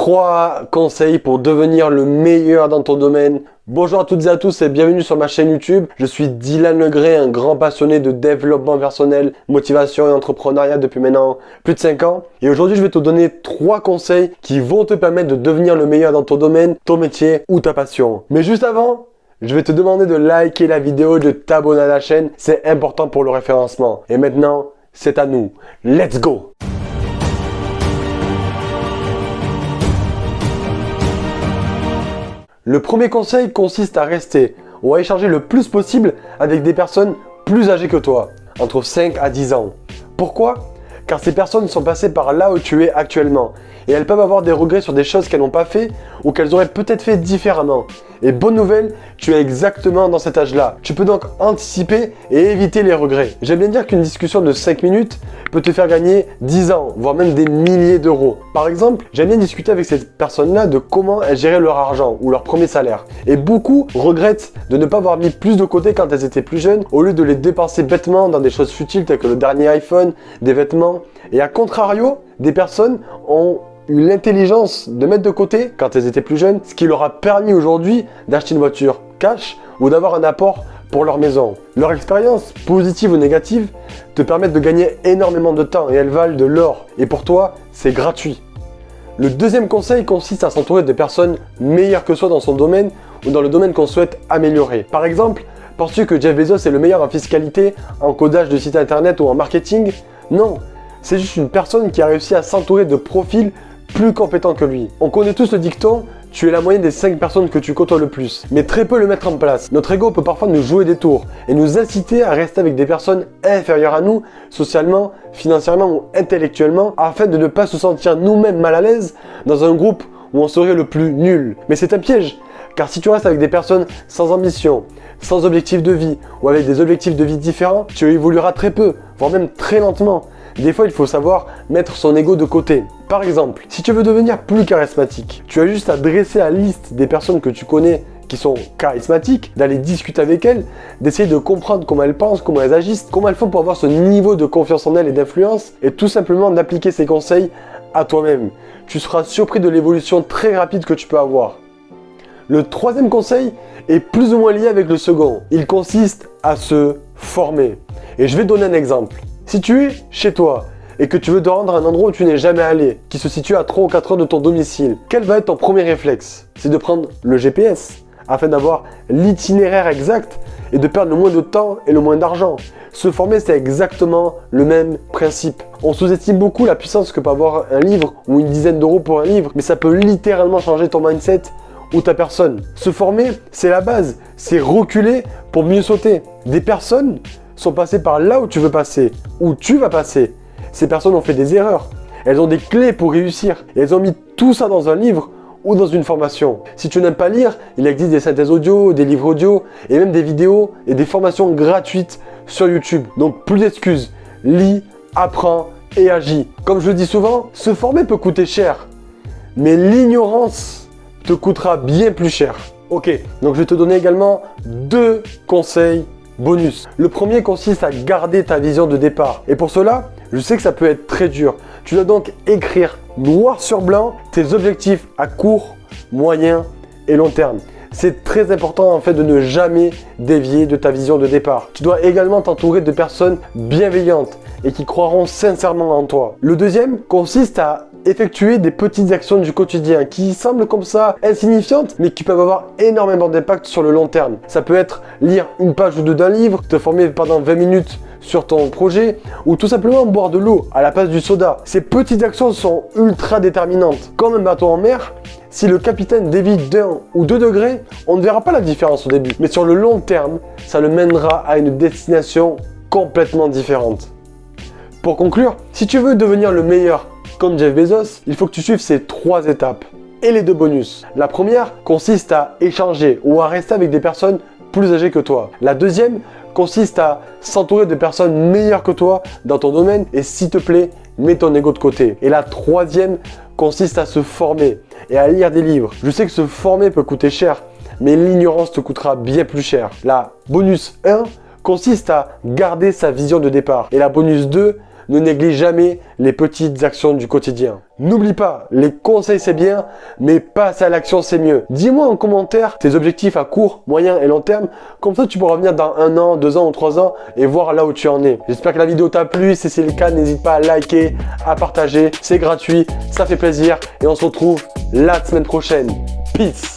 3 conseils pour devenir le meilleur dans ton domaine. Bonjour à toutes et à tous et bienvenue sur ma chaîne YouTube. Je suis Dylan Legré, un grand passionné de développement personnel, motivation et entrepreneuriat depuis maintenant plus de 5 ans. Et aujourd'hui, je vais te donner 3 conseils qui vont te permettre de devenir le meilleur dans ton domaine, ton métier ou ta passion. Mais juste avant, je vais te demander de liker la vidéo et de t'abonner à la chaîne. C'est important pour le référencement. Et maintenant, c'est à nous. Let's go! Le premier conseil consiste à rester ou à échanger le plus possible avec des personnes plus âgées que toi, entre 5 à 10 ans. Pourquoi ? Car ces personnes sont passées par là où tu es actuellement et elles peuvent avoir des regrets sur des choses qu'elles n'ont pas fait ou qu'elles auraient peut-être fait différemment. Et bonne nouvelle, tu es exactement dans cet âge-là. Tu peux donc anticiper et éviter les regrets. J'aime bien dire qu'une discussion de 5 minutes peut te faire gagner 10 ans, voire même des milliers d'euros. Par exemple, j'aime bien discuter avec ces personnes-là de comment elles géraient leur argent ou leur premier salaire. Et beaucoup regrettent de ne pas avoir mis plus de côté quand elles étaient plus jeunes, au lieu de les dépenser bêtement dans des choses futiles telles que le dernier iPhone, des vêtements. Et à contrario, des personnes ont eu l'intelligence de mettre de côté quand elles étaient plus jeunes, ce qui leur a permis aujourd'hui d'acheter une voiture cash ou d'avoir un apport pour leur maison. Leur expérience, positive ou négative, te permettent de gagner énormément de temps et elles valent de l'or. Et pour toi, c'est gratuit. Le deuxième conseil consiste à s'entourer de personnes meilleures que soi dans son domaine ou dans le domaine qu'on souhaite améliorer. Par exemple, penses-tu que Jeff Bezos est le meilleur en fiscalité, en codage de site internet ou en marketing? Non, c'est juste une personne qui a réussi à s'entourer de profils plus compétents que lui. On connaît tous le dicton, tu es la moyenne des 5 personnes que tu côtoies le plus, mais très peu le mettre en place. Notre ego peut parfois nous jouer des tours et nous inciter à rester avec des personnes inférieures à nous, socialement, financièrement ou intellectuellement, afin de ne pas se sentir nous-mêmes mal à l'aise dans un groupe où on serait le plus nul. Mais c'est un piège, car si tu restes avec des personnes sans ambition, sans objectif de vie ou avec des objectifs de vie différents, tu évolueras très peu, voire même très lentement. Des fois, il faut savoir mettre son ego de côté. Par exemple, si tu veux devenir plus charismatique, tu as juste à dresser la liste des personnes que tu connais qui sont charismatiques, d'aller discuter avec elles, d'essayer de comprendre comment elles pensent, comment elles agissent, comment elles font pour avoir ce niveau de confiance en elles et d'influence, et tout simplement d'appliquer ces conseils à toi-même. Tu seras surpris de l'évolution très rapide que tu peux avoir. Le troisième conseil est plus ou moins lié avec le second. Il consiste à se former. Et je vais donner un exemple. Si tu es chez toi et que tu veux te rendre à un endroit où tu n'es jamais allé, qui se situe à 3 ou 4 heures de ton domicile, quel va être ton premier réflexe? C'est de prendre le GPS afin d'avoir l'itinéraire exact et de perdre le moins de temps et le moins d'argent. Se former, c'est exactement le même principe. On sous-estime beaucoup la puissance que peut avoir un livre ou une dizaine d'euros pour un livre, mais ça peut littéralement changer ton mindset ou ta personne. Se former, c'est la base, c'est reculer pour mieux sauter. Des personnes sont passées par là où tu veux passer, où tu vas passer. Ces personnes ont fait des erreurs. Elles ont des clés pour réussir. Et elles ont mis tout ça dans un livre ou dans une formation. Si tu n'aimes pas lire, il existe des synthèses audio, des livres audio et même des vidéos et des formations gratuites sur YouTube. Donc plus d'excuses. Lis, apprends et agis. Comme je le dis souvent, se former peut coûter cher. Mais l'ignorance te coûtera bien plus cher. Ok, donc je vais te donner également 2 conseils bonus. Le premier consiste à garder ta vision de départ. Et pour cela, je sais que ça peut être très dur. Tu dois donc écrire noir sur blanc tes objectifs à court, moyen et long terme. C'est très important en fait de ne jamais dévier de ta vision de départ. Tu dois également t'entourer de personnes bienveillantes et qui croiront sincèrement en toi. Le deuxième consiste à effectuer des petites actions du quotidien qui semblent comme ça insignifiantes mais qui peuvent avoir énormément d'impact sur le long terme. Ça peut être lire une page ou deux d'un livre, te former pendant 20 minutes sur ton projet ou tout simplement boire de l'eau à la place du soda. Ces petites actions sont ultra déterminantes. Comme un bateau en mer, si le capitaine dévie d'1 ou 2 degrés, on ne verra pas la différence au début. Mais sur le long terme, ça le mènera à une destination complètement différente. Pour conclure, si tu veux devenir le meilleur comme Jeff Bezos, il faut que tu suives ces 3 étapes et les 2 bonus. La première consiste à échanger ou à rester avec des personnes plus âgées que toi. La deuxième consiste à s'entourer de personnes meilleures que toi dans ton domaine et s'il te plaît, mets ton ego de côté. Et la troisième consiste à se former et à lire des livres. Je sais que se former peut coûter cher, mais l'ignorance te coûtera bien plus cher. La bonus 1 consiste à garder sa vision de départ et la bonus 2 ne néglige jamais les petites actions du quotidien. N'oublie pas, les conseils c'est bien, mais passer à l'action c'est mieux. Dis-moi en commentaire tes objectifs à court, moyen et long terme, comme ça tu pourras revenir dans 1 an, 2 ans ou 3 ans et voir là où tu en es. J'espère que la vidéo t'a plu, si c'est le cas, n'hésite pas à liker, à partager, c'est gratuit, ça fait plaisir et on se retrouve la semaine prochaine. Peace!